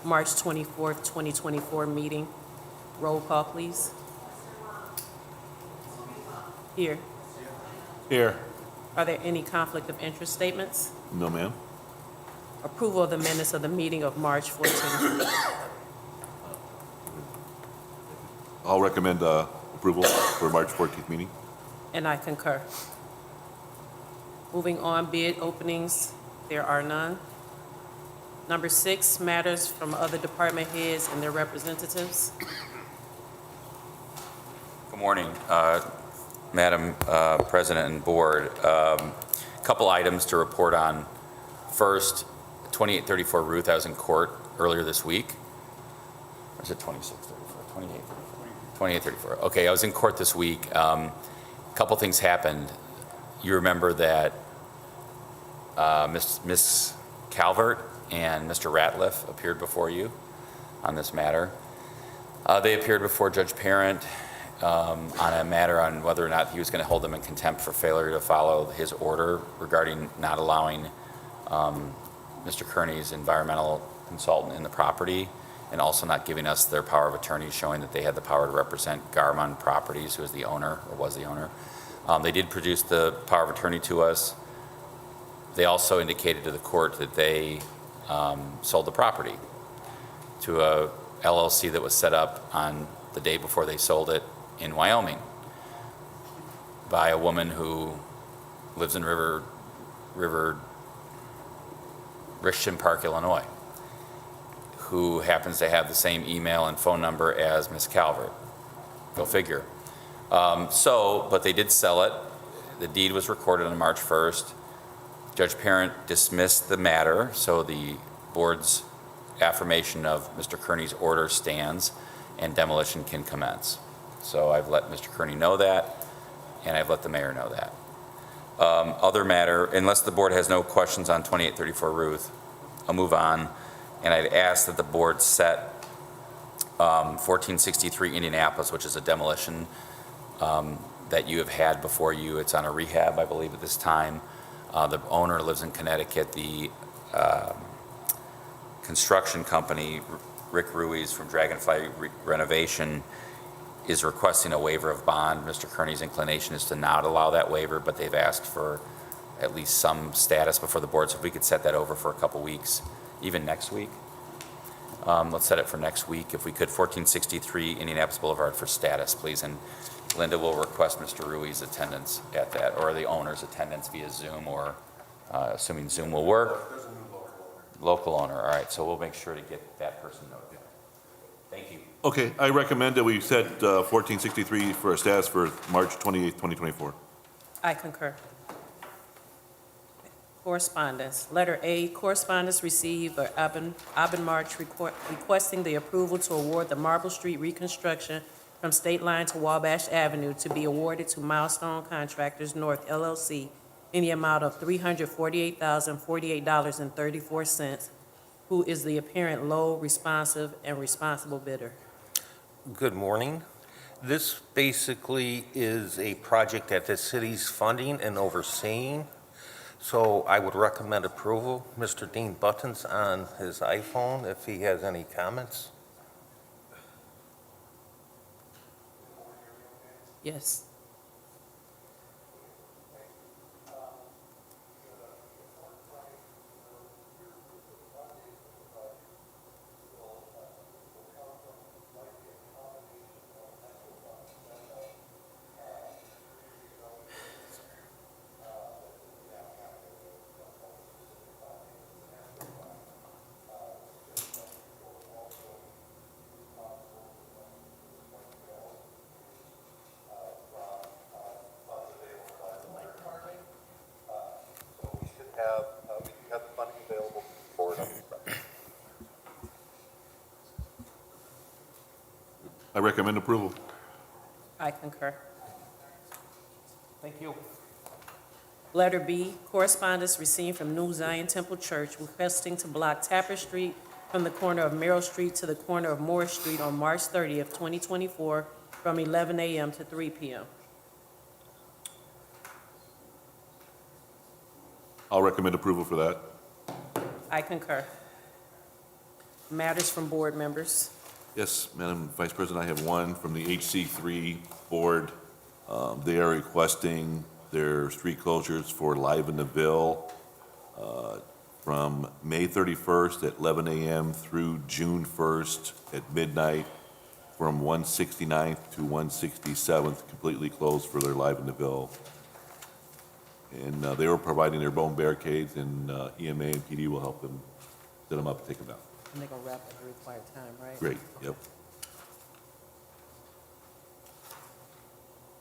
March 24th, 2024 meeting. Roll call, please. Here. Here. Are there any conflict of interest statements? No, ma'am. Approval of the minutes of the meeting of March 14th. I'll recommend approval for March 14th meeting. And I concur. Moving on, bid openings, there are none. Number 6, matters from other department heads and their representatives. Good morning, Madam President and Board. Couple items to report on. First, 2834 Ruth, I was in court earlier this week. Or is it 2634? 2834. Okay, I was in court this week. A couple things happened. You remember that Miss Calvert and Mr. Ratliff appeared before you on this matter. They appeared before Judge Parent on a matter on whether or not he was going to hold them in contempt for failure to follow his order regarding not allowing Mr. Kearney's environmental consultant in the property, and also not giving us their power of attorney, showing that they had the power to represent Garmon Properties, who is the owner, or was the owner. They did produce the power of attorney to us. They also indicated to the court that they sold the property to a LLC that was set up on the day before they sold it in Wyoming by a woman who lives in Richmond Park, Illinois, who happens to have the same email and phone number as Ms. Calvert. Go figure. But they did sell it. The deed was recorded on March 1st. Judge Parent dismissed the matter, so the board's affirmation of Mr. Kearney's order stands and demolition can commence. So I've let Mr. Kearney know that, and I've let the mayor know that. Other matter, unless the board has no questions on 2834 Ruth, I'll move on, and I'd ask that the board set 1463 Indianapolis, which is a demolition that you have had before you. It's on a rehab, I believe, at this time. The owner lives in Connecticut. The construction company, Rick Ruiz from Dragonfly Renovation, is requesting a waiver of bond. Mr. Kearney's inclination is to not allow that waiver, but they've asked for at least some status before the board, so if we could set that over for a couple weeks, even next week. Let's set it for next week, if we could. 1463 Indianapolis Boulevard for status, please. And Linda will request Mr. Ruiz's attendance at that, or the owner's attendance via Zoom, or assuming Zoom will work. Local owner, all right, so we'll make sure to get that person notified. Thank you. Okay, I recommend that we set 1463 for a status for March 28th, 2024. I concur. Correspondence. Letter A, correspondence received by Aben March requesting the approval to award the Marble Street reconstruction from State Line to Wabash Avenue to be awarded to Milestone Contractors North LLC in the amount of $348,048.34, who is the apparent low, responsive, and responsible bidder. Good morning. This basically is a project that the city's funding and overseeing, so I would recommend approval. Mr. Dean Button's on his iPhone if he has any comments. Yes. We do have the funding available for it. I recommend approval. I concur. Thank you. Letter B, correspondence received from New Zion Temple Church requesting to block Tapper Street from the corner of Merrill Street to the corner of Morris Street on March 30th, 2024, from 11 a.m. to 3 p.m. I'll recommend approval for that. I concur. Matters from board members. Yes, Madam Vice President, I have one from the HC3 Board. They are requesting their street closures for Live in the Ville from May 31st at 11 a.m. through June 1st at midnight, from 169th to 167th, completely closed for their Live in the Ville. And they were providing their own barricades, and EMA and PD will help them set them up and take them down. And they're going to wrap at the required time, right? Great, yep.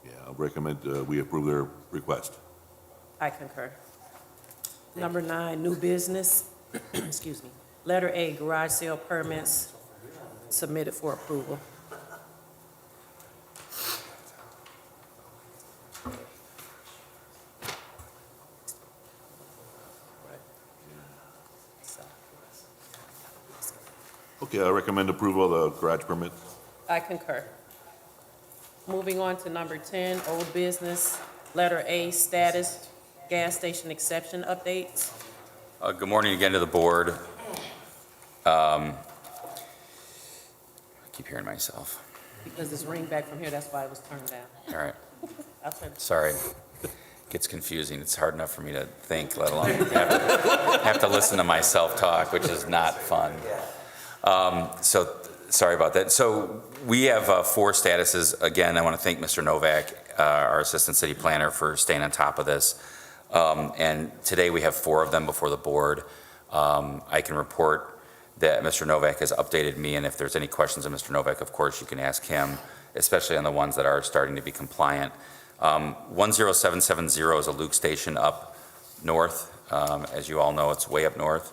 Yeah, I'll recommend we approve their request. I concur. Number 9, new business. Excuse me. Letter A, garage sale permits submitted for approval. Okay, I recommend approval of the garage permit. I concur. Moving on to number 10, old business. Letter A, status, gas station exception updates. Good morning again to the board. I keep hearing myself. Because it's ring back from here, that's why it was turned down. All right, I'll turn. sorry. Gets confusing. It's hard enough for me to think, let alone have to listen to myself talk, which is not fun. So sorry about that. So we have 4 statuses. Again, I want to thank Mr. Novak, our Assistant City Planner, for staying on top of this. And today we have 4 of them before the board. I can report that Mr. Novak has updated me, and if there's any questions of Mr. Novak, of course, you can ask him, especially on the ones that are starting to be compliant. 10770 is a Luke station up north. As you all know, it's way up north.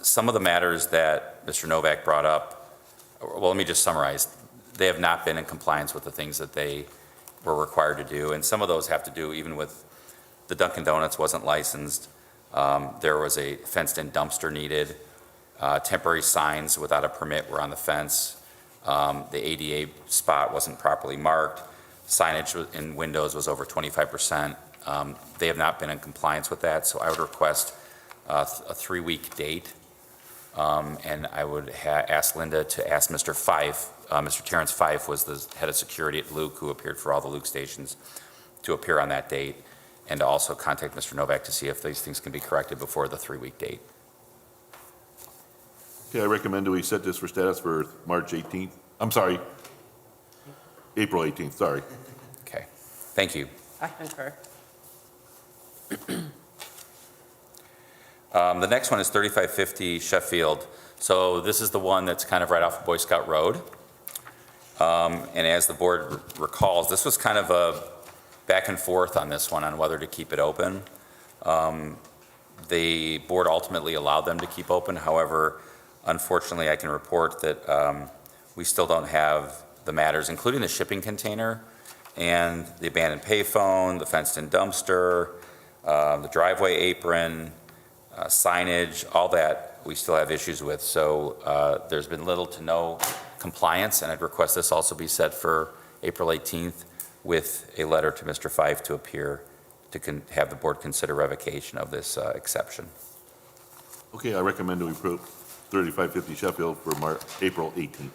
Some of the matters that Mr. Novak brought up, well, let me just summarize. They have not been in compliance with the things that they were required to do, and some of those have to do even with the Dunkin' Donuts wasn't licensed. There was a fenced-in dumpster needed. Temporary signs without a permit were on the fence. The ADA spot wasn't properly marked. Signage in windows was over 25%. They have not been in compliance with that, so I would request a 3-week date. And I would ask Linda to ask Mr. Fife, Mr. Terrence Fife was the head of security at Luke, who appeared for all the Luke stations, to appear on that date, and to also contact Mr. Novak to see if these things can be corrected before the 3-week date. Okay, I recommend that we set this for status for March 18th. I'm sorry, April 18th, sorry. Okay, thank you. I concur. The next one is 3550 Sheffield. So this is the one that's kind of right off of Boy Scout Road. And as the board recalls, this was kind of a back and forth on this one on whether to keep it open. The board ultimately allowed them to keep open. However, unfortunately, I can report that we still don't have the matters, including the shipping container and the abandoned payphone, the fenced-in dumpster, the driveway apron, signage, all that we still have issues with. So there's been little to no compliance, and I'd request this also be set for April 18th with a letter to Mr. Fife to appear to have the board consider revocation of this exception. Okay, I recommend that we approve 3550 Sheffield for April 18th.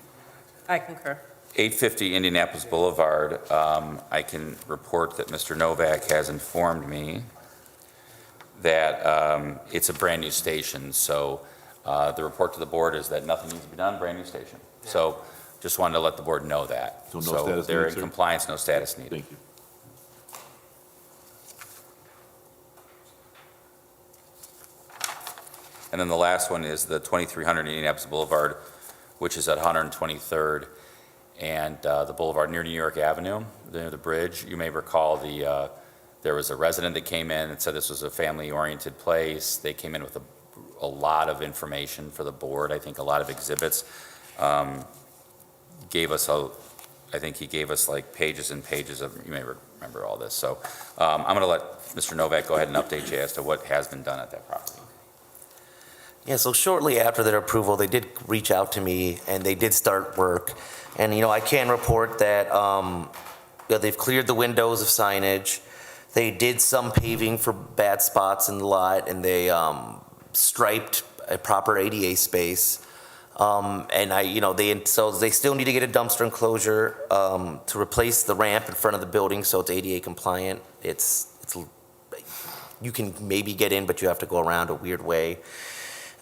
I concur. 850 Indianapolis Boulevard, I can report that Mr. Novak has informed me that it's a brand-new station, so the report to the board is that nothing needs to be done, brand-new station. So just wanted to let the board know that. So no status they're needed, in sir? compliance, no status needed. Thank you. And then the last one is the 2300 Indianapolis Boulevard, which is at 123rd and the boulevard near New York Avenue, near the bridge. You may recall there was a resident that came in and said this was a family-oriented place. They came in with a lot of information for the board, I think a lot of exhibits. I think he gave us like pages and pages of, you may remember all this. So I'm going to let Mr. Novak go ahead and update you as to what has been done at that property. Yeah, so shortly after their approval, they did reach out to me and they did start work. And, I can report that they've cleared the windows of signage. They did some paving for bad spots in the lot, and they striped a proper ADA space. And so they still need to get a dumpster enclosure, to replace the ramp in front of the building, so it's ADA compliant. You can maybe get in, but you have to go around a weird way.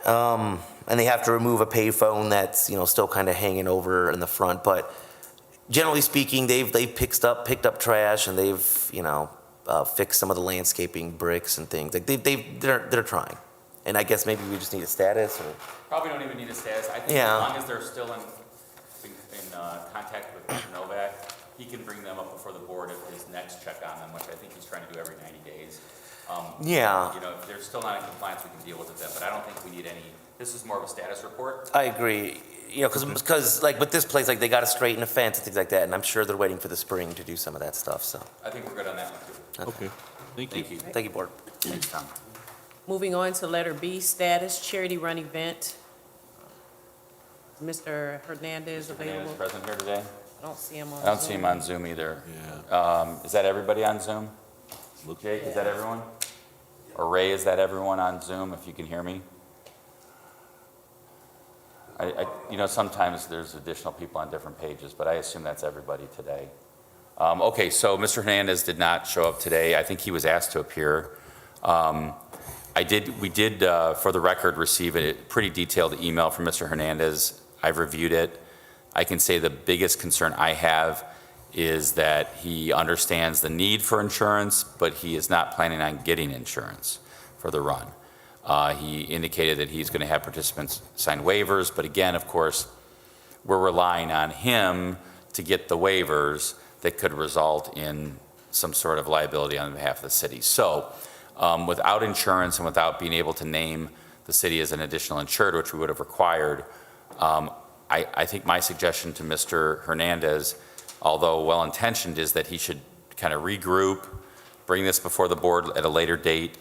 And they have to remove a payphone that's, still kind of hanging over in the front. But generally speaking, they've picked up trash, and they've, fixed some of the landscaping bricks and things. Like they're trying. And I guess maybe we just need a status or. Probably don't even need a status. I think Yeah. as long as they're still in contact with Mr. Novak, he can bring them up before the board at his next check on them, which I think he's trying to do every 90 days. Yeah. If they're still not in compliance, we can deal with it then, but I don't think we need any, this is more of a status report. I agree. Because like with this place, like they got to straighten a fence and things like that, and I'm sure they're waiting for the spring to do some of that stuff. So. I think we're good on that one too. Okay, thank you. Thank you. Thank you, board. Thanks, Tom. Moving on to letter B, status, charity run event. Mr. Hernandez Hernandez available? present here today? I don't see him on I don't see Zoom. him on Zoom either. Yeah. Is that everybody on Zoom? Look- Jake, is that everyone? Or Ray, is that everyone on Zoom, if you can hear me? Sometimes there's additional people on different pages, but I assume that's everybody today. Okay, so Mr. Hernandez did not show up today. I think he was asked to appear. We did, for the record, receive a pretty detailed email from Mr. Hernandez. I've reviewed it. I can say the biggest concern I have is that he understands the need for insurance, but he is not planning on getting insurance for the run. He indicated that he's going to have participants sign waivers, but again, of course, we're relying on him to get the waivers that could result in some sort of liability on behalf of the city. So without insurance and without being able to name the city as an additional insured, which we would have required, I think my suggestion to Mr. Hernandez, although well-intentioned, is that he should kind of regroup, bring this before the board at a later date,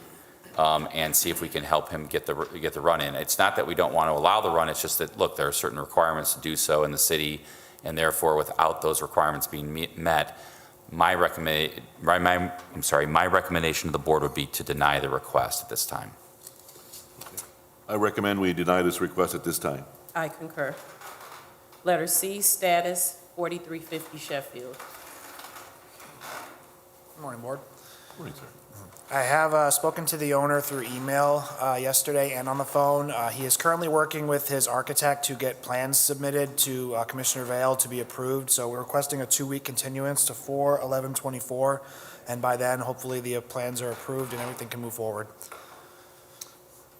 and see if we can help him get the run in. It's not that we don't want to allow the run, it's just that, look, there are certain requirements to do so in the city, and therefore, without those requirements being met, my recommendation to the board would be to deny the request at this time. I recommend we deny this request at this time. I concur. Letter C, status, 4350 Sheffield. Good morning, Board. Morning, sir. I have spoken to the owner through email yesterday and on the phone. He is currently working with his architect to get plans submitted to Commissioner Vale to be approved. So we're requesting a 2-week continuance to 4/11/24, and by then, hopefully, the plans are approved and everything can move forward.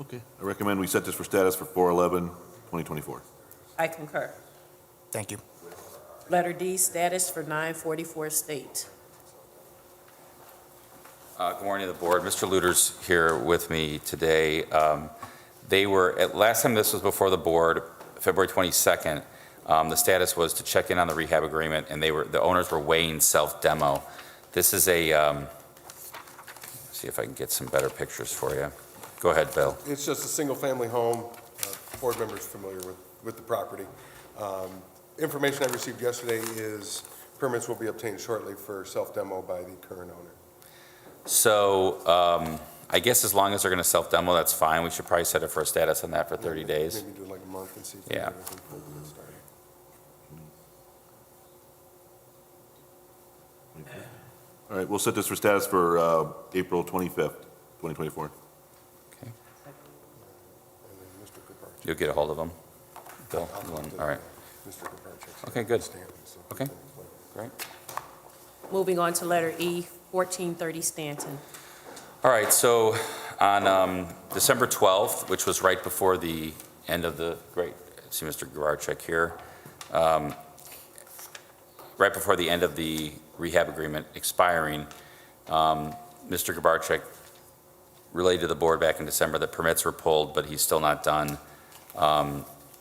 Okay. I recommend we set this for status for 4/11/2024. I concur. Thank you. Letter D, status for 944 State. Good morning to the board. Mr. Luter's here with me today. Last time this was before the board, February 22nd, the status was to check in on the rehab agreement, and the owners were weighing self-demo. This is see if I can get some better pictures for you. Go ahead, Bill. It's just a single-family home. Board members familiar with the property. Information I received yesterday is permits will be obtained shortly for self-demo by the current owner. So I guess as long as they're going to self-demo, that's fine. We should probably set it for a status on that for 30 days. Maybe do like a month and see if Yeah. everything started. All right, we'll set this for status for April 25th, 2024. Okay. And then Mr. Kuparchak. You'll get a hold of them? Bill? All right. Mr. Kuparchak. Okay, good. Stanton, so- Okay. Great. Moving on to letter E, 1430 Stanton. All right, so on December 12th, which was right before the end of the, see Mr. Gawarczyk here, right before the end of the rehab agreement expiring, Mr. Gawarczyk relayed to the board back in December that permits were pulled, but he's still not done.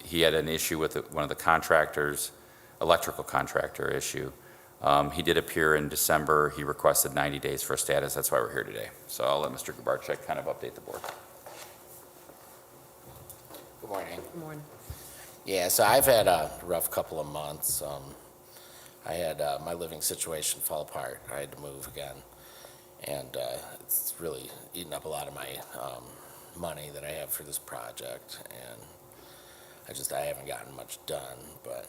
He had an issue with one of the contractors, electrical contractor issue. He did appear in December. He requested 90 days for a status. That's why we're here today. So I'll let Mr. Gawarczyk kind of update the board. Good morning. Good morning. Yeah, so I've had a rough couple of months. I had my living situation fall apart. I had to move again. And it's really eaten up a lot of my money that I have for this project. And I haven't gotten much done, but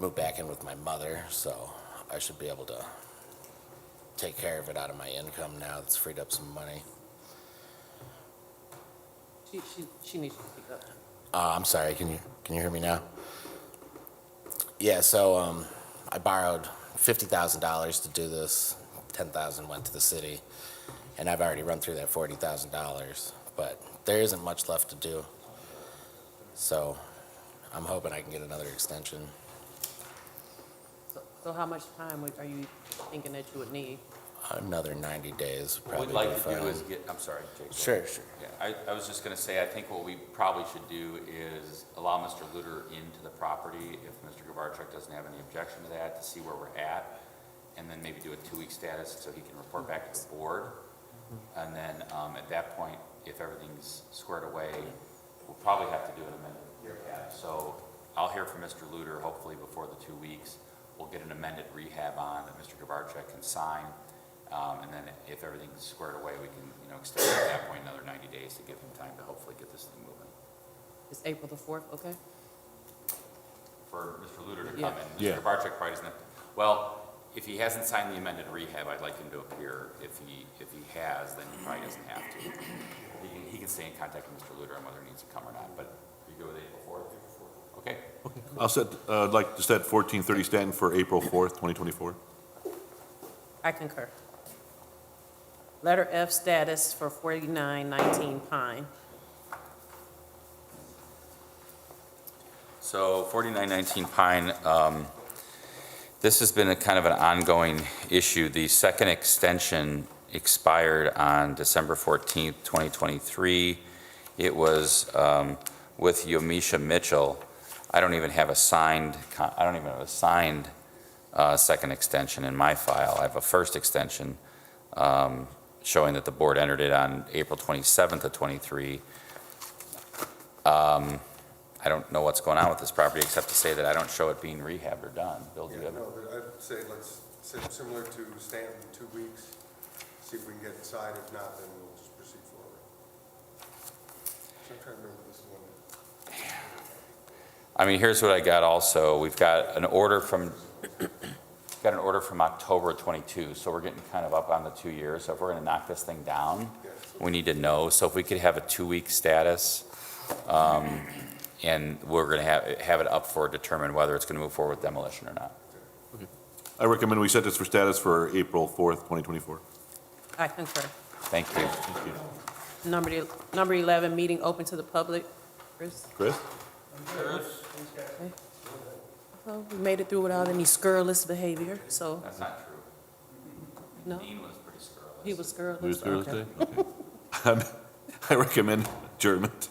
moved back in with my mother, so I should be able to take care of it out of my income now. It's freed up some money. She needs to speak up. I'm sorry, can you hear me now? Yeah, so I borrowed $50,000 to do this. $10,000 went to the city, and I've already run through that $40,000, but there isn't much left to do. So I'm hoping I can get another extension. So how much time are you thinking that you would need? Another 90 days would What we'd probably like be to do fine. is get, I'm sorry, Jake. Sure, sure. Yeah, I was just going to say, I think what we probably should do is allow Mr. Luter into the property if Mr. Gavarchuk doesn't have any objection to that, to see where we're at, and then maybe do a 2-week status so he can report back to the board. And then at that point, if everything's squared away, we'll probably have to do an amended rehab. So I'll hear from Mr. Luter hopefully before the 2 weeks. We'll get an amended rehab on that Mr. Gavarchuk can sign. And then if everything's squared away, we can, extend at that point another 90 days to give him time to hopefully get this thing moving. Is April the 4th, okay? For Mr. Luter to Yeah. come in. Yeah. Mr. Gavarchuk probably doesn't have, well, if he hasn't signed the amended rehab, I'd like him to appear. If he has, then he probably doesn't have to. He can stay in contact with Mr. Luter on whether he needs to come or not, but are you good with April 4th? Okay. I'd like to set 1430 Stanton for April 4th, 2024. I concur. Letter F status for 4919 Pine. So 4919 Pine, this has been a kind of an ongoing issue. The second extension expired on December 14th, 2023. It was with Yomisha Mitchell. I don't even have a signed second extension in my file. I have a first extension showing that the board entered it on April 27th of 23. I don't know what's going on with this property except to say that I don't show it being rehabbed or done. Bill, do you have it? No, but I'd say let's say similar to Stanton, 2 weeks, see if we can get it signed. If not, then we'll just proceed forward. So I'm trying to remember this one. I mean, here's what I got also. We've got an order from October 22, so we're getting kind of up on the 2 years. So if we're going to knock this thing down, we need to know. So if we could have a 2-week status, and we're going to have it up for determine whether it's going to move forward with demolition or not. I recommend we set this for status for April 4th, 2024. I concur. Thank you. Thank you. Number 11, meeting open to the public. Chris? Chris? Well, we made it through without any scurrilous behavior, so, That's not true. no, Dean was pretty scurrilous. he was scurrilous. Lose Okay. Thursday? Okay. I recommend adjournment.